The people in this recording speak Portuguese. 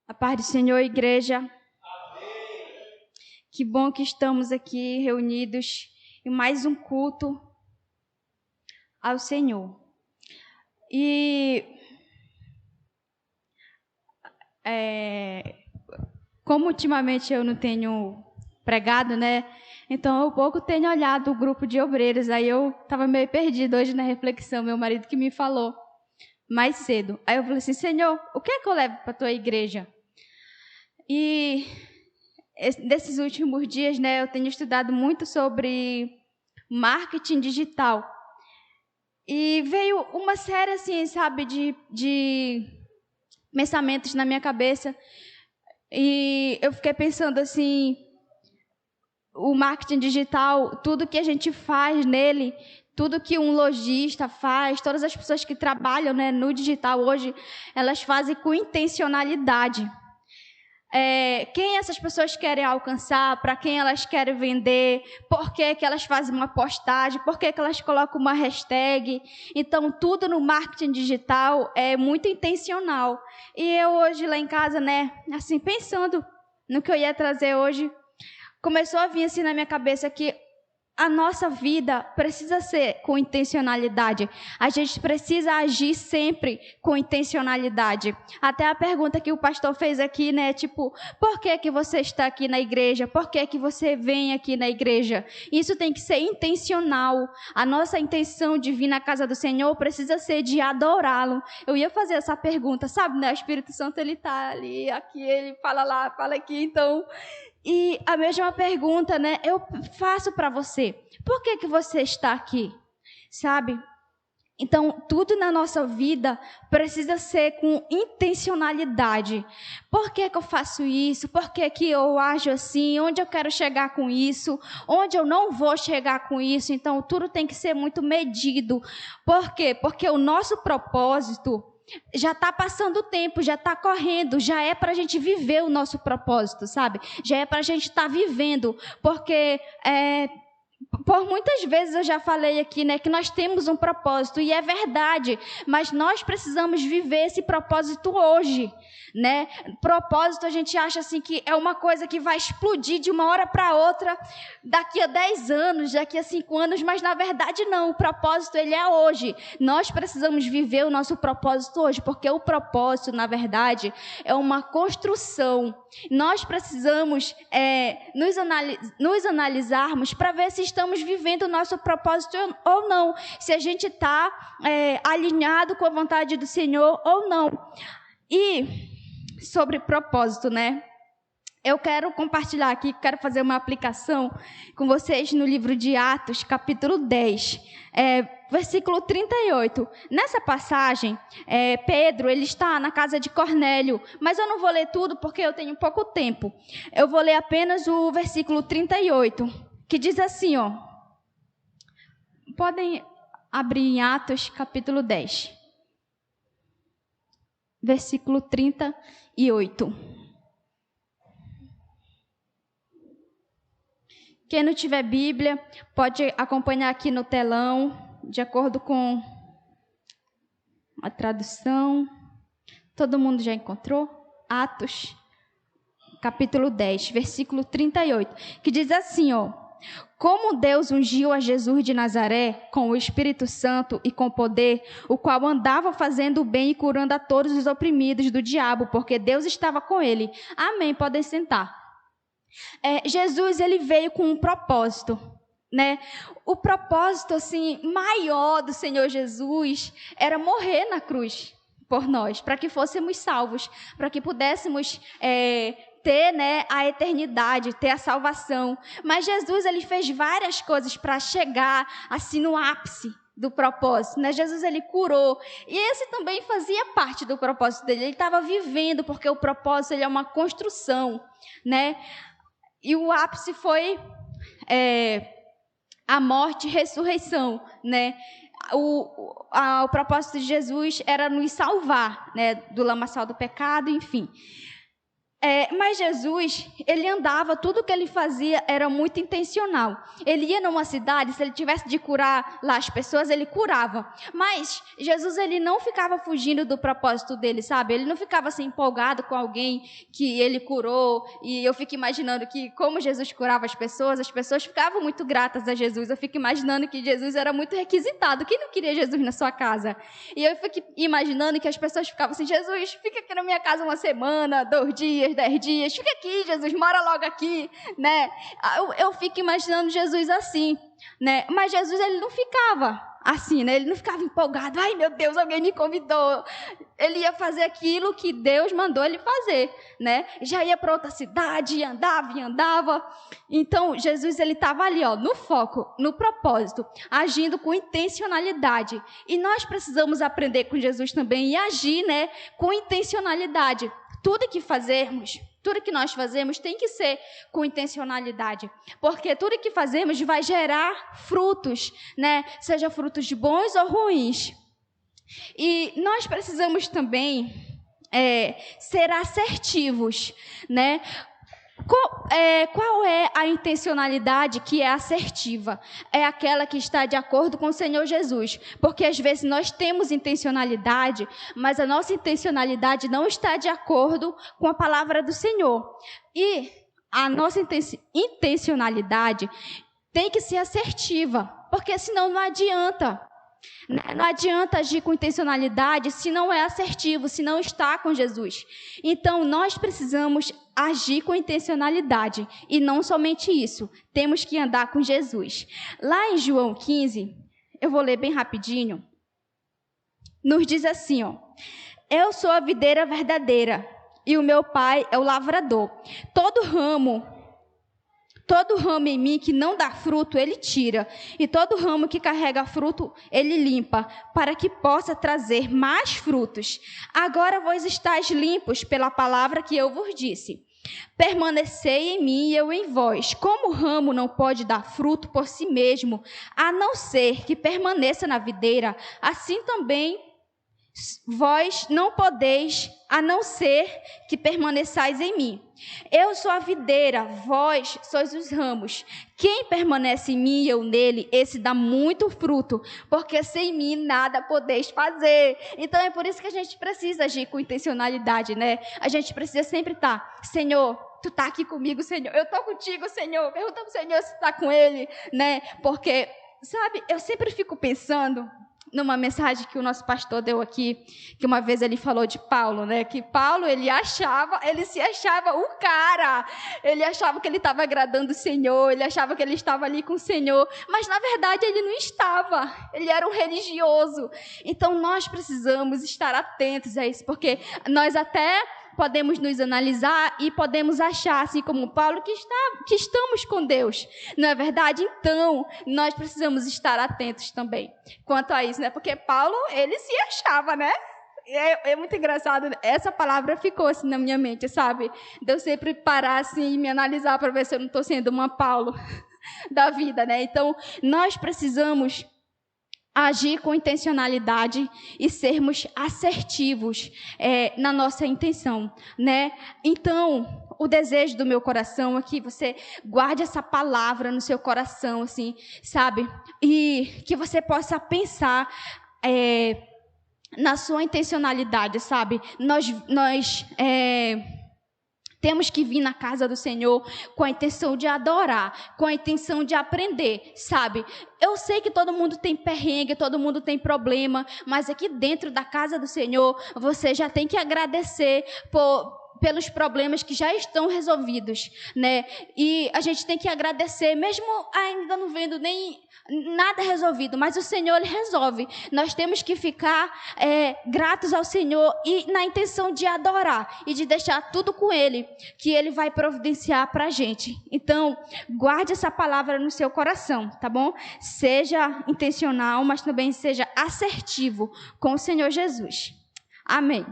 A paz do Senhor, igreja. Amém. Que bom que estamos aqui reunidos em mais um culto ao Senhor. E como ultimamente eu não tenho pregado, né? Então eu pouco tenho olhado o grupo de obreiros. Aí eu estava meio perdido hoje na reflexão, meu marido que me falou mais cedo. Aí eu falei assim, Senhor, o que é que eu levo para a tua igreja? E desses últimos dias, né, eu tenho estudado muito sobre marketing digital. E veio uma série, assim, sabe, de pensamentos na minha cabeça. E eu fiquei pensando assim, o marketing digital, tudo que a gente faz nele, tudo que um lojista faz, todas as pessoas que trabalham, né, no digital hoje, elas fazem com intencionalidade. Quem essas pessoas querem alcançar, para quem elas querem vender, por que elas fazem uma postagem, por que elas colocam uma hashtag. Então, tudo no marketing digital é muito intencional. E eu hoje lá em casa, né, assim, pensando no que eu ia trazer hoje, começou a vir assim na minha cabeça que a nossa vida precisa ser com intencionalidade. A gente precisa agir sempre com intencionalidade. Até a pergunta que o pastor fez aqui, né? Tipo, por que você está aqui na igreja? Por que você vem aqui na igreja? Isso tem que ser intencional. A nossa intenção de vir na casa do Senhor precisa ser de adorá-lo. Eu ia fazer essa pergunta, sabe, né? O Espírito Santo, ele está ali, aqui, ele fala lá, fala aqui, então... E a mesma pergunta, né, eu faço para você. Por que você está aqui? Sabe? Então, tudo na nossa vida precisa ser com intencionalidade. Por que eu faço isso? Por que eu ajo assim? Onde eu quero chegar com isso? Onde eu não vou chegar com isso? Então, tudo tem que ser muito medido. Por quê? Porque o nosso propósito... já está passando o tempo, já está correndo, já é para a gente viver o nosso propósito, sabe? Já é para a gente estar vivendo, porque por muitas vezes eu já falei aqui, né, que nós temos um propósito, e é verdade, mas nós precisamos viver esse propósito hoje, né? Propósito a gente acha assim que é uma coisa que vai explodir de uma hora para outra, daqui a 10 anos, daqui a 5 anos, mas na verdade não, o propósito ele é hoje. Nós precisamos viver o nosso propósito hoje, porque o propósito, na verdade, é uma construção. Nós precisamos nos analisarmos para ver se estamos vivendo o nosso propósito ou não, se a gente está alinhado com a vontade do Senhor ou não. E sobre propósito, né? Eu quero compartilhar aqui, quero fazer uma aplicação com vocês no livro de Atos, capítulo 10, versículo 38. Nessa passagem, Pedro, ele está na casa de Cornélio, mas eu não vou ler tudo porque eu tenho pouco tempo. Eu vou ler apenas o versículo 38, que diz assim, ó. Podem abrir em Atos, capítulo 10. Versículo 38. Quem não tiver Bíblia, pode acompanhar aqui no telão, de acordo com a tradução. Todo mundo já encontrou? Atos, capítulo 10, versículo 38, que diz assim, ó. Como Deus ungiu a Jesus de Nazaré com o Espírito Santo e com poder, o qual andava fazendo o bem e curando a todos os oprimidos do diabo, porque Deus estava com ele. Amém, podem sentar. Jesus, ele veio com um propósito, né? O propósito, assim, maior do Senhor Jesus era morrer na cruz por nós, para que fôssemos salvos, para que pudéssemos... ter, né, a eternidade, ter a salvação. Mas Jesus, ele fez várias coisas para chegar assim no ápice do propósito, né? Jesus, ele curou, e esse também fazia parte do propósito dele. Ele estava vivendo, porque o propósito ele é uma construção, né? E o ápice foi a morte e ressurreição, né? O propósito de Jesus era nos salvar, né, do lamaçal do pecado, enfim. Mas Jesus, ele andava, tudo que ele fazia era muito intencional. Ele ia numa cidade, se ele tivesse de curar lá as pessoas, ele curava. Mas Jesus, ele não ficava fugindo do propósito dele, sabe? Ele não ficava assim empolgado com alguém que ele curou. E eu fico imaginando que como Jesus curava as pessoas ficavam muito gratas a Jesus. Eu fico imaginando que Jesus era muito requisitado. Quem não queria Jesus na sua casa? E eu fico imaginando que as pessoas ficavam assim, Jesus, fica aqui na minha casa uma semana, 2 dias, 10 dias, fica aqui, Jesus, mora logo aqui, né? Eu fico imaginando Jesus assim, né? Mas Jesus, ele não ficava assim, né? Ele não ficava empolgado, ai meu Deus, alguém me convidou. Ele ia fazer aquilo que Deus mandou ele fazer, né? Já ia para outra cidade, e andava. Então, Jesus, ele estava ali, ó, no foco, no propósito, agindo com intencionalidade. E nós precisamos aprender com Jesus também e agir, né, com intencionalidade. Tudo que nós fazemos tem que ser com intencionalidade, porque tudo que fazemos vai gerar frutos, né? Seja frutos bons ou ruins. E nós precisamos também ser assertivos, né? Qual é a intencionalidade que é assertiva? É aquela que está de acordo com o Senhor Jesus. Porque às vezes nós temos intencionalidade, mas a nossa intencionalidade não está de acordo com a palavra do Senhor. E a nossa intencionalidade tem que ser assertiva, porque senão não adianta. Não adianta agir com intencionalidade se não é assertivo, se não está com Jesus. Então, nós precisamos agir com intencionalidade. E não somente isso, temos que andar com Jesus. Lá em João 15, eu vou ler bem rapidinho, nos diz assim, ó: eu sou a videira verdadeira e o meu pai é o lavrador. Todo ramo em mim que não dá fruto, ele tira. E todo ramo que carrega fruto, ele limpa, para que possa trazer mais frutos. Agora vós estáis limpos pela palavra que eu vos disse. Permanecei em mim e eu em vós. Como o ramo não pode dar fruto por si mesmo, a não ser que permaneça na videira, assim também vós não podeis, a não ser que permaneçais em mim. Eu sou a videira, vós sois os ramos. Quem permanece em mim e eu nele, esse dá muito fruto, porque sem mim nada podeis fazer. Então é por isso que a gente precisa agir com intencionalidade, né? A gente precisa sempre estar, Senhor, tu tá aqui comigo, Senhor. Eu tô contigo, Senhor. Pergunta pro Senhor se tá com ele, né? Porque, sabe, eu sempre fico pensando numa mensagem que o nosso pastor deu aqui, que uma vez ele falou de Paulo, né? Que Paulo, ele se achava o cara. Ele achava que ele estava agradando o Senhor, ele achava que ele estava ali com o Senhor, mas na verdade ele não estava. Ele era um religioso. Então nós precisamos estar atentos a isso, porque nós até podemos nos analisar e podemos achar, assim como Paulo, que estamos com Deus. Não é verdade? Então, nós precisamos estar atentos também quanto a isso, né? Porque Paulo, ele se achava, né? É muito engraçado. Essa palavra ficou assim na minha mente, sabe? De eu sempre parar assim e me analisar para ver se eu não estou sendo uma Paulo da vida, né? Então, nós precisamos agir com intencionalidade e sermos assertivos na nossa intenção, né? Então, o desejo do meu coração é que você guarde essa palavra no seu coração, assim, sabe? E que você possa pensar na sua intencionalidade, sabe? Nós temos que vir na casa do Senhor com a intenção de adorar, com a intenção de aprender, sabe? Eu sei que todo mundo tem perrengue, todo mundo tem problema, mas aqui dentro da casa do Senhor, você já tem que agradecer pelos problemas que já estão resolvidos, né? E a gente tem que agradecer, mesmo ainda não vendo nem nada resolvido, mas o Senhor, Ele resolve. Nós temos que ficar gratos ao Senhor e na intenção de adorar e de deixar tudo com Ele, que Ele vai providenciar para a gente. Então, guarde essa palavra no seu coração, tá bom? Seja intencional, mas também seja assertivo com o Senhor Jesus. Amém.